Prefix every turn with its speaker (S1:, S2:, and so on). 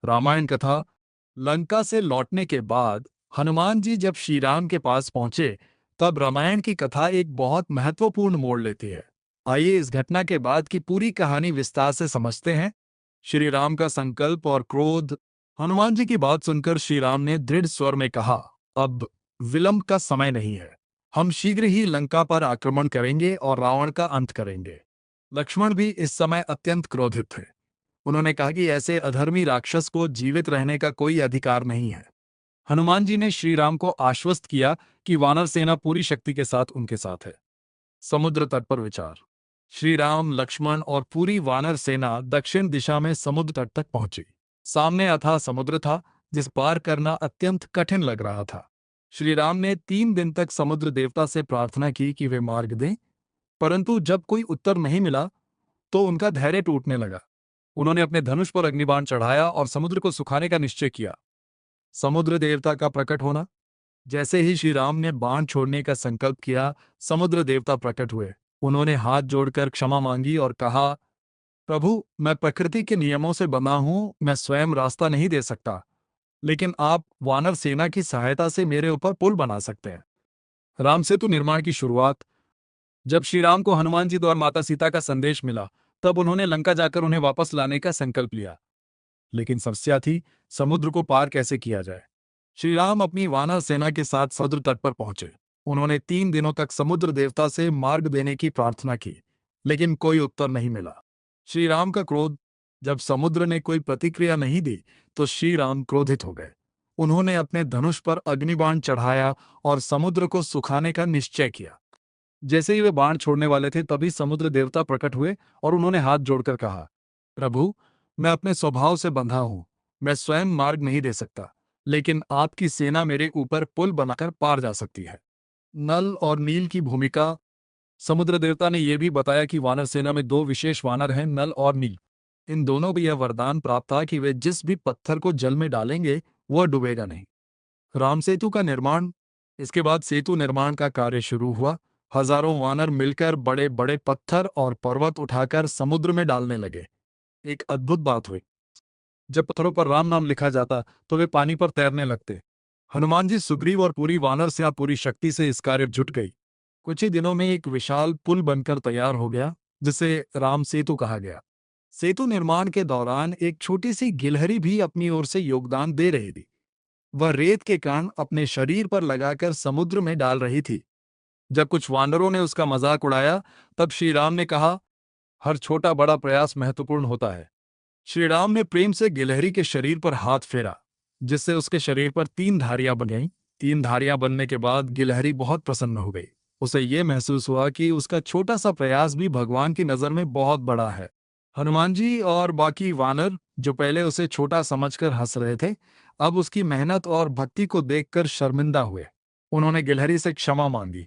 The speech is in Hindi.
S1: रामायण कथा। लंका से लौटने के बाद हनुमान जी जब श्री राम के पास पहुंचे, तब रामायण की कथा एक बहुत महत्वपूर्ण मोड़ लेती है। आइए इस घटना के बाद की पूरी कहानी विस्तार से समझते हैं। श्री राम का संकल्प और क्रोध। हनुमान जी की बात सुनकर श्री राम ने दृढ़ स्वर में कहा, अब विलंब का समय नहीं है। हम शीघ्र ही लंका पर आक्रमण करेंगे और रावण का अंत करेंगे। लक्ष्मण भी इस समय अत्यंत क्रोधित थे। उन्होंने कहा कि ऐसे अधर्मी राक्षस को जीवित रहने का कोई अधिकार नहीं है। हनुमान जी ने श्री राम को आश्वस्त किया कि वानर सेना पूरी शक्ति के साथ उनके साथ है। समुद्र तट पर विचार। श्री राम, लक्ष्मण और पूरी वानर सेना दक्षिण दिशा में समुद्र तट तक पहुंची। सामने अथाह समुद्र था, जिस पार करना अत्यंत कठिन लग रहा था। श्री राम ने 3 दिन तक समुद्र देवता से प्रार्थना की कि वे मार्ग दें, परंतु जब कोई उत्तर नहीं मिला तो उनका धैर्य टूटने लगा। उन्होंने अपने धनुष पर अग्निबाण चढ़ाया और समुद्र को सुखाने का निश्चय किया। समुद्र देवता का प्रकट होना। जैसे ही श्री राम ने बाण छोड़ने का संकल्प किया, समुद्र देवता प्रकट हुए। उन्होंने हाथ जोड़कर क्षमा मांगी और कहा, प्रभु, मैं प्रकृति के नियमों से बंधा हूं, मैं स्वयं रास्ता नहीं दे सकता, लेकिन आप वानर सेना की सहायता से मेरे ऊपर पुल बना सकते हैं। राम सेतु निर्माण की शुरुआत। जब श्री राम को हनुमान जी द्वारा माता सीता का संदेश मिला, तब उन्होंने लंका जाकर उन्हें वापस लाने का संकल्प लिया। लेकिन समस्या थी, समुद्र को पार कैसे किया जाए। श्री राम अपनी वानर सेना के साथ समुद्र तट पर पहुंचे। उन्होंने 3 दिनों तक समुद्र देवता से मार्ग देने की प्रार्थना की, लेकिन कोई उत्तर नहीं मिला। श्री राम का क्रोध। जब समुद्र ने कोई प्रतिक्रिया नहीं दी तो श्री राम क्रोधित हो गए। उन्होंने अपने धनुष पर अग्निबाण चढ़ाया और समुद्र को सुखाने का निश्चय किया। जैसे ही वे बाण छोड़ने वाले थे, तभी समुद्र देवता प्रकट हुए और उन्होंने हाथ जोड़कर कहा, प्रभु, मैं अपने स्वभाव से बंधा हूं, मैं स्वयं मार्ग नहीं दे सकता, लेकिन आपकी सेना मेरे ऊपर पुल बनाकर पार जा सकती है। नल और नील की भूमिका। समुद्र देवता ने यह भी बताया कि वानर सेना में 2 विशेष वानर हैं, नल और नील। इन दोनों को यह वरदान प्राप्त था कि वे जिस भी पत्थर को जल में डालेंगे वह डूबेगा नहीं। राम सेतु का निर्माण। इसके बाद सेतु निर्माण का कार्य शुरू हुआ। हजारों वानर मिलकर बड़े बड़े पत्थर और पर्वत उठाकर समुद्र में डालने लगे। एक अद्भुत बात हुई। जब पत्थरों पर राम नाम लिखा जाता तो वे पानी पर तैरने लगते। हनुमान जी, सुग्रीव और पूरी वानर सेना पूरी शक्ति से इस कार्य जुट गई। कुछ ही दिनों में एक विशाल पुल बनकर तैयार हो गया, जिसे राम सेतु कहा गया। सेतु निर्माण के दौरान एक छोटी सी गिलहरी भी अपनी ओर से योगदान दे रही थी। वह रेत के कण अपने शरीर पर लगाकर समुद्र में डाल रही थी। जब कुछ वानरों ने उसका मजाक उड़ाया, तब श्री राम ने कहा, हर छोटा बड़ा प्रयास महत्वपूर्ण होता है। श्री राम ने प्रेम से गिलहरी के शरीर पर हाथ फेरा, जिससे उसके शरीर पर 3 धारियां बन गईं। 3 धारियां बनने के बाद गिलहरी बहुत प्रसन्न हो गई। उसे यह महसूस हुआ कि उसका छोटा सा प्रयास भी भगवान की नजर में बहुत बड़ा है। हनुमान जी और बाकी वानर, जो पहले उसे छोटा समझकर हंस रहे थे, अब उसकी मेहनत और भक्ति को देखकर शर्मिंदा हुए। उन्होंने गिलहरी से क्षमा मांगी